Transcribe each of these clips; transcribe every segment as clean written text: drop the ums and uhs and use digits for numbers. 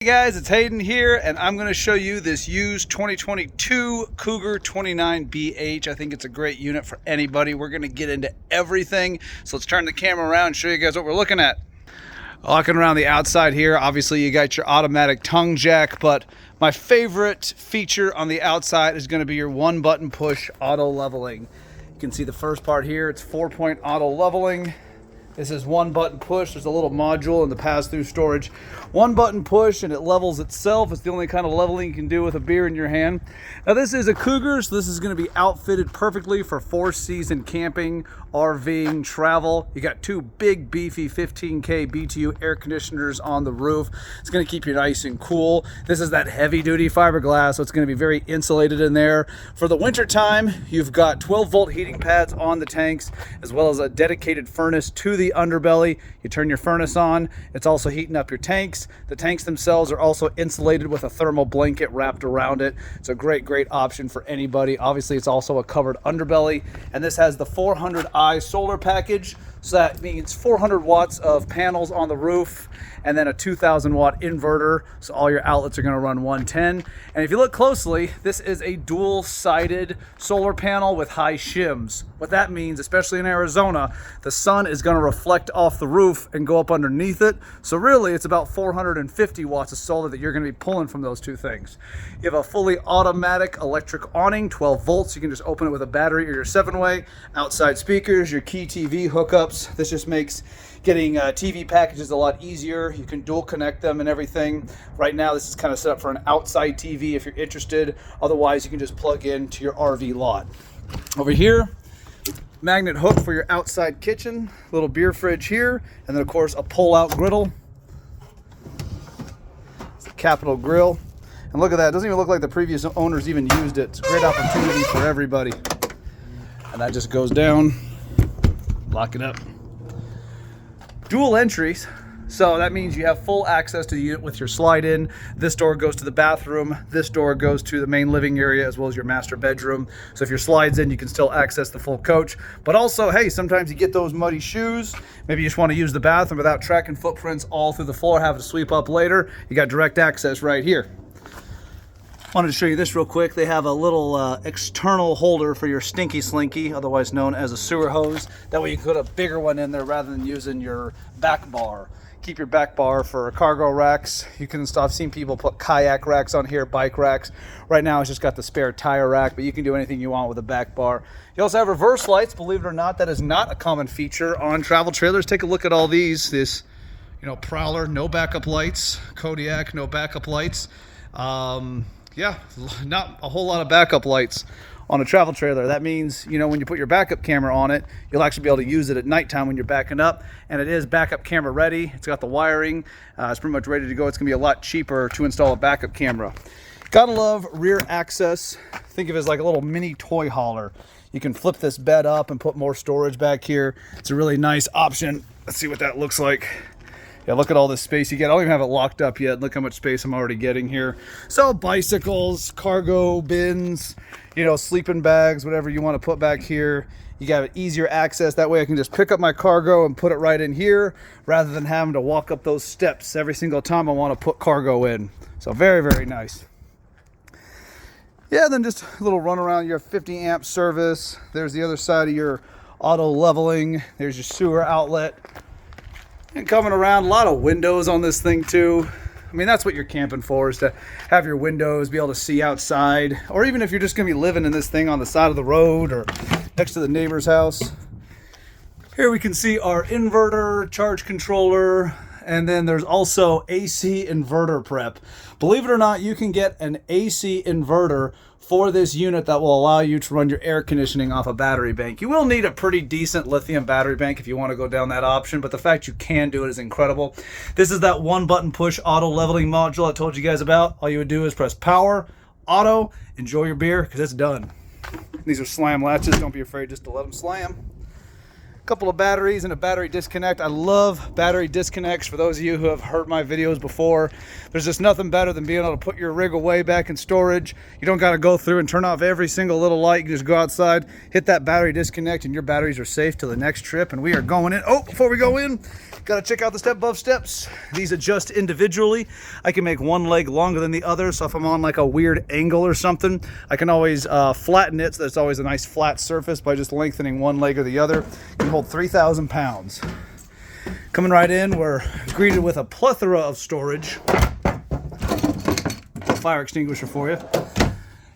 Hey guys, it's Hayden here, and I'm going to show you this used 2022 Cougar 29BH. I think it's a great unit for anybody. We're going to get into everything, so let's turn the camera around and show you guys what we're looking at. Walking around the outside here, obviously you got your automatic tongue jack, but my favorite feature on the outside is going to be your one button push auto leveling. You can see the first part here, it's 4-point auto leveling. This is one button push. There's a little module in the pass-through storage. One button push and it levels itself. It's the only kind of leveling you can do with a beer in your hand. Now this is a Cougar, so this is going to be outfitted perfectly for 4-season camping, RVing, travel. You got two big beefy 15K BTU air conditioners on the roof. It's going to keep you nice and cool. This is that heavy duty fiberglass, so it's going to be very insulated in there. For the winter time, you've got 12-volt heating pads on the tanks, as well as a dedicated furnace to the underbelly. You turn your furnace on, it's also heating up your tanks. The tanks themselves are also insulated with a thermal blanket wrapped around it. It's a great option for anybody. Obviously it's also a covered underbelly, and this has the 400i solar package, so that means 400 watts of panels on the roof and then a 2000 watt inverter, so all your outlets are going to run 110. And if you look closely, this is a dual-sided solar panel with high shims. What that means, especially in Arizona, the sun is going to reflect off the roof and go up underneath it. So really it's about 450 watts of solar that you're going to be pulling from those two things. You have a fully automatic electric awning, 12 volts. You can just open it with a battery or your 7-way. Outside speakers, your key TV hookups. This just makes getting TV packages a lot easier. You can dual connect them and everything. Right now this is kind of set up for an outside TV if you're interested. Otherwise you can just plug into your RV lot. Over here, magnet hook for your outside kitchen, little beer fridge here, and then of course a pull-out griddle. It's a Capital grill. And look at that, it doesn't even look like the previous owners even used it. It's a great opportunity for everybody. And that just goes down, lock it up. Dual entries, so that means you have full access to the unit with your slide in. This door goes to the bathroom, this door goes to the main living area as well as your master bedroom. So if your slide's in, you can still access the full coach. But also, hey, sometimes you get those muddy shoes, maybe you just want to use the bathroom without tracking footprints all through the floor, have to sweep up later. You got direct access right here. Wanted to show you this real quick. They have a little external holder for your stinky slinky, otherwise known as a sewer hose. That way you can put a bigger one in there rather than using your back bar. Keep your back bar for cargo racks. You can install, I've seen people put kayak racks on here, bike racks. Right now it's just got the spare tire rack, but you can do anything you want with a back bar. You also have reverse lights. Believe it or not, that is not a common feature on travel trailers. Take a look at all these. This, Prowler, no backup lights. Kodiak, no backup lights. Yeah, not a whole lot of backup lights on a travel trailer. That means, when you put your backup camera on it, you'll actually be able to use it at nighttime when you're backing up. And it is backup camera ready. It's got the wiring. It's pretty much ready to go. It's going to be a lot cheaper to install a backup camera. Gotta love rear access. Think of it as like a little mini toy hauler. You can flip this bed up and put more storage back here. It's a really nice option. Let's see what that looks like. Yeah, look at all this space you get. I don't even have it locked up yet. Look how much space I'm already getting here. So bicycles, cargo bins, sleeping bags, whatever you want to put back here. You got easier access. That way I can just pick up my cargo and put it right in here rather than having to walk up those steps every single time I want to put cargo in. So very nice. Yeah, then just a little run around. You have 50 amp service. There's the other side of your auto leveling. There's your sewer outlet. And coming around, a lot of windows on this thing too. I mean, that's what you're camping for, is to have your windows, be able to see outside. Or even if you're just going to be living in this thing on the side of the road or next to the neighbor's house. Here we can see our inverter, charge controller, and then there's also AC inverter prep. Believe it or not, you can get an AC inverter for this unit that will allow you to run your air conditioning off a battery bank. You will need a pretty decent lithium battery bank if you want to go down that option, but the fact you can do it is incredible. This is that one button push auto leveling module I told you guys about. All you would do is press power, auto, enjoy your beer, because it's done. These are slam latches. Don't be afraid just to let them slam. Couple of batteries and a battery disconnect. I love battery disconnects. For those of you who have heard my videos before, there's just nothing better than being able to put your rig away back in storage. You don't got to go through and turn off every single little light. You can just go outside, hit that battery disconnect, and your batteries are safe till the next trip. And we are going in. Oh, before we go in, Gotta check out the step above steps. These adjust individually. I can make one leg longer than the other, so if I'm on like a weird angle or something, I can always flatten it so there's always a nice flat surface by just lengthening one leg or the other. It can hold 3,000 pounds. Coming right in, we're greeted with a plethora of storage. A fire extinguisher for you.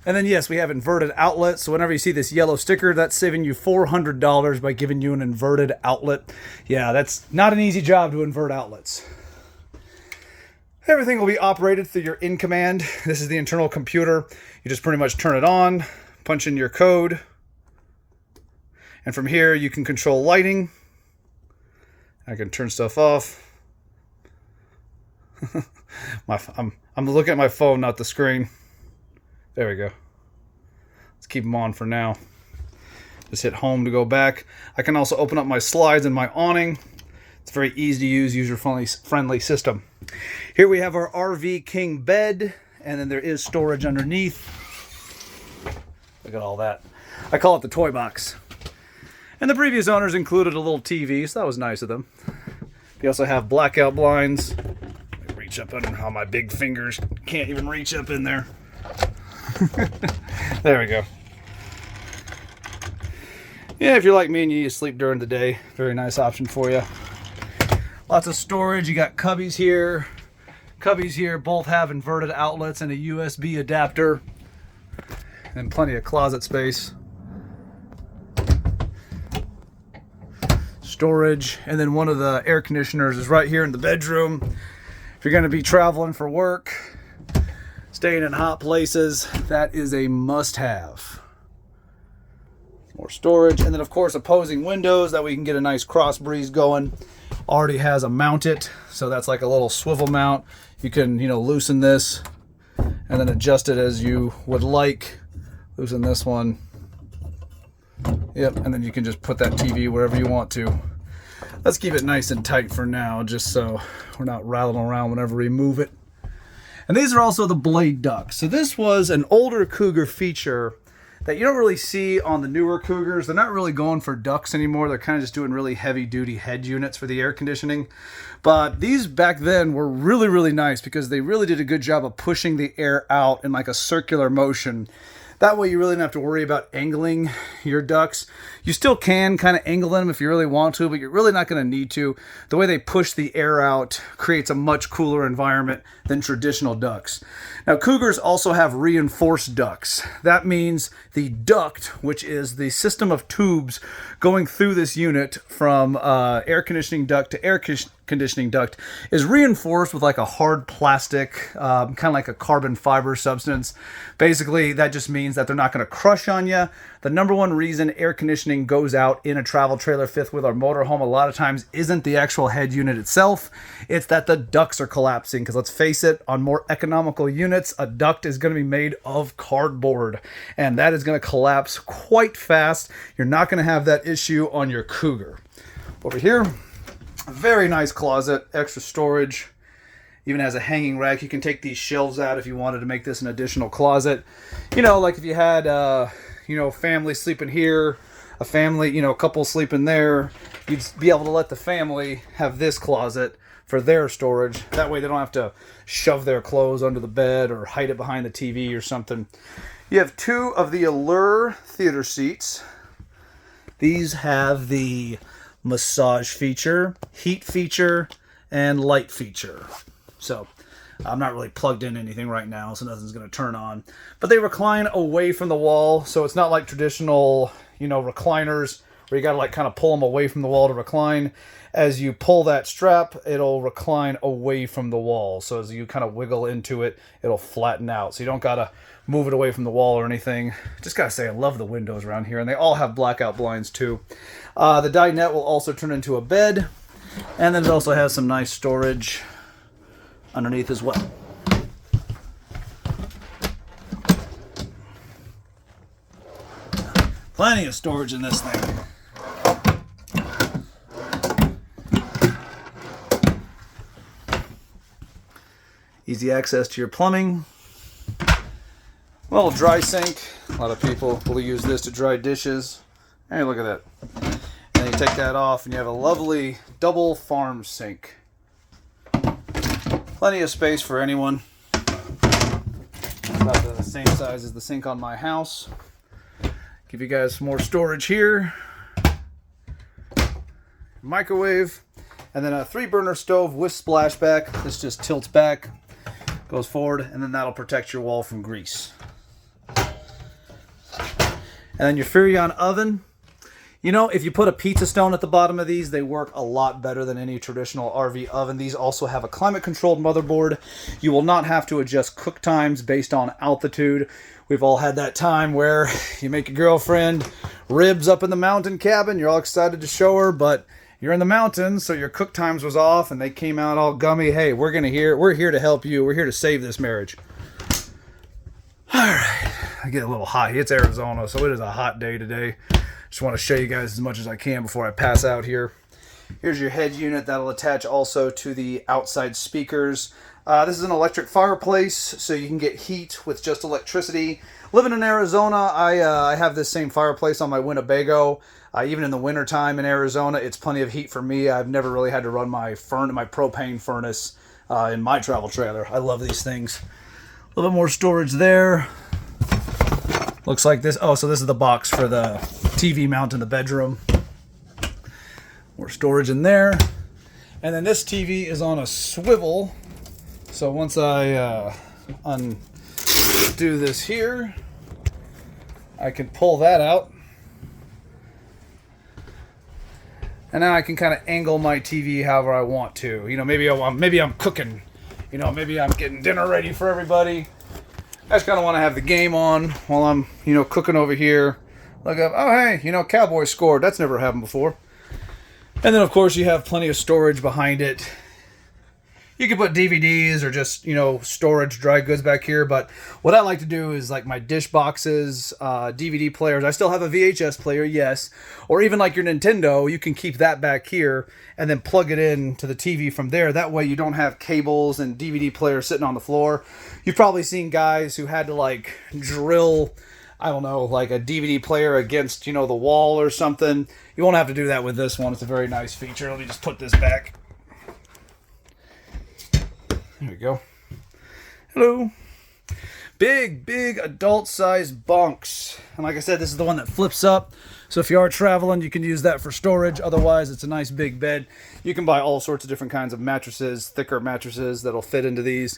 And then yes, we have inverted outlets. So whenever you see this yellow sticker, that's saving you $400 by giving you an inverted outlet. Yeah, that's not an easy job to invert outlets. Everything will be operated through your in command. This is the internal computer. You just pretty much turn it on, punch in your code, and from here you can control lighting. I can turn stuff off. I'm looking at my phone, not the screen. There we go. Let's keep them on for now. Just hit home to go back. I can also open up my slides and my awning. It's a very easy to use, user-friendly system. Here we have our RV King bed, and then there is storage underneath. Look at all that. I call it the toy box. And the previous owners included a little TV, so that was nice of them. We also have blackout blinds. Reach up under how my big fingers can't even reach up in there. There we go. Yeah, if you're like me and you need to sleep during the day, very nice option for you. Lots of storage. You got cubbies here. Cubbies here both have inverted outlets and a USB adapter. And plenty of closet space. Storage. And then one of the air conditioners is right here in the bedroom. If you're going to be traveling for work, staying in hot places, that is a must-have. More storage, and then of course opposing windows that we can get a nice cross breeze going. Already has a mount it, so that's like a little swivel mount. You can, loosen this and then adjust it as you would like. Loosen this one. Yep, and then you can just put that TV wherever you want to. Let's keep it nice and tight for now, just so we're not rattling around whenever we move it. And these are also the blade ducts. So this was an older Cougar feature that you don't really see on the newer Cougars. They're not really going for ducts anymore. They're kind of just doing really heavy duty head units for the air conditioning. But these back then were really, really nice because they really did a good job of pushing the air out in like a circular motion. That way you really don't have to worry about angling your ducts. You still can kind of angle them if you really want to, but you're really not going to need to. The way they push the air out creates a much cooler environment than traditional ducts. Now, Cougars also have reinforced ducts. That means the duct, which is the system of tubes going through this unit from air conditioning duct to air conditioning duct, is reinforced with like a hard plastic, kind of like a carbon fiber substance. Basically, that just means that they're not going to crush on you. The number one reason air conditioning goes out in a travel trailer, fifth wheel, or motorhome a lot of times isn't the actual head unit itself. It's that the ducts are collapsing. Because let's face it, on more economical units, a duct is going to be made of cardboard. And that is going to collapse quite fast. You're not going to have that issue on your Cougar. Over here, a very nice closet, extra storage. Even has a hanging rack. You can take these shelves out if you wanted to make this an additional closet. Like if you had, family sleeping here, a family, a couple sleeping there, you'd be able to let the family have this closet for their storage. That way they don't have to shove their clothes under the bed or hide it behind the TV or something. You have two of the Allure theater seats. These have the massage feature, heat feature, and light feature. So I'm not really plugged in anything right now, so nothing's going to turn on. But they recline away from the wall, so it's not like traditional, recliners where you got to like kind of pull them away from the wall to recline. As you pull that strap, it'll recline away from the wall. So as you kind of wiggle into it, it'll flatten out. So you don't got to move it away from the wall or anything. Just got to say, I love the windows around here, and they all have blackout blinds too. The dinette will also turn into a bed, and then it also has some nice storage underneath as well. Plenty of storage in this thing. Easy access to your plumbing. Well, dry sink. A lot of people will use this to dry dishes. Hey, look at that. And you take that off and you have a lovely double farm sink. Plenty of space for anyone. About the same size as the sink on my house. Give you guys some more storage here. Microwave. And then a 3-burner stove with splashback. This just tilts back, goes forward, and then that'll protect your wall from grease. And then your Furrion oven. You know, if you put a pizza stone at the bottom of these, they work a lot better than any traditional RV oven. These also have a climate-controlled motherboard. You will not have to adjust cook times based on altitude. We've all had that time where you make your girlfriend ribs up in the mountain cabin. You're all excited to show her, but you're in the mountains, so your cook times was off, and they came out all gummy. Hey, we're here to help you. We're here to save this marriage. All right, I get a little hot. It's Arizona, so it is a hot day today. Just want to show you guys as much as I can before I pass out here. Here's your head unit that'll attach also to the outside speakers. This is an electric fireplace, so you can get heat with just electricity. Living in Arizona, I have this same fireplace on my Winnebago. Even in the wintertime in Arizona, it's plenty of heat for me. I've never really had to run my propane furnace in my travel trailer. I love these things. A little bit more storage there. Looks like this. Oh, so this is the box for the TV mount in the bedroom. More storage in there. And then this TV is on a swivel. So once I undo this here, I can pull that out. And now I can kind of angle my TV however I want to. You know, maybe I'm cooking. You know, maybe I'm getting dinner ready for everybody. I just kind of want to have the game on while I'm, cooking over here. Look up, oh hey, Cowboys scored. That's never happened before. And then of course you have plenty of storage behind it. You can put DVDs or just, storage, dry goods back here. But what I like to do is like my dish boxes, DVD players. I still have a VHS player, yes. Or even like your Nintendo, you can keep that back here and then plug it in to the TV from there. That way you don't have cables and DVD players sitting on the floor. You've probably seen guys who had to like drill, I don't know, like a DVD player against, the wall or something. You won't have to do that with this one. It's a very nice feature. Let me just put this back. There we go. Hello. Big adult-sized bunks. And like I said, this is the one that flips up. So if you are traveling, you can use that for storage. Otherwise, it's a nice big bed. You can buy all sorts of different kinds of mattresses, thicker mattresses that'll fit into these.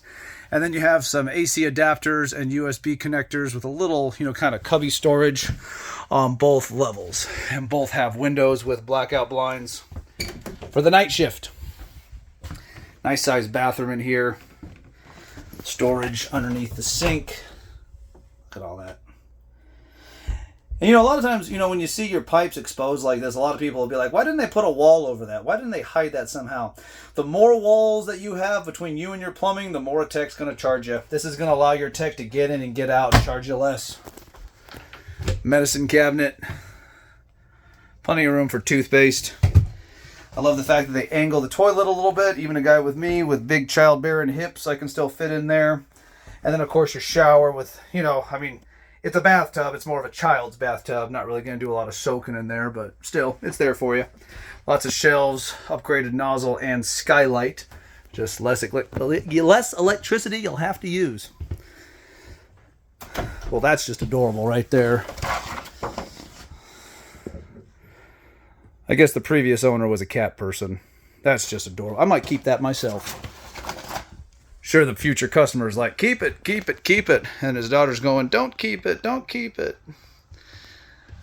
And then you have some AC adapters and USB connectors with a little, kind of cubby storage on both levels. And both have windows with blackout blinds for the night shift. Nice sized bathroom in here. Storage underneath the sink. Look at all that. And a lot of times, when you see your pipes exposed like this, a lot of people will be like, why didn't they put a wall over that? Why didn't they hide that somehow? The more walls that you have between you and your plumbing, the more a tech's going to charge you. This is going to allow your tech to get in and get out and charge you less. Medicine cabinet. Plenty of room for toothpaste. I love the fact that they angle the toilet a little bit. Even a guy with me with big childbearing hips, I can still fit in there. And then, of course, your shower with, it's a bathtub. It's more of a child's bathtub. Not really going to do a lot of soaking in there, but still, it's there for you. Lots of shelves, upgraded nozzle, and skylight. Just less electricity you'll have to use. Well, that's just adorable right there. I guess the previous owner was a cat person. That's just adorable. I might keep that myself. Sure, the future customer's like, keep it, keep it, keep it. And his daughter's going, don't keep it, don't keep it.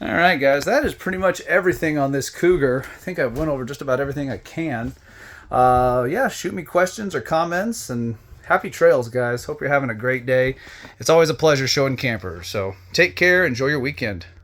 All right, guys, that is pretty much everything on this Cougar. I think I went over just about everything I can. Yeah, shoot me questions or comments, and happy trails, guys. Hope you're having a great day. It's always a pleasure showing campers. So take care. Enjoy your weekend.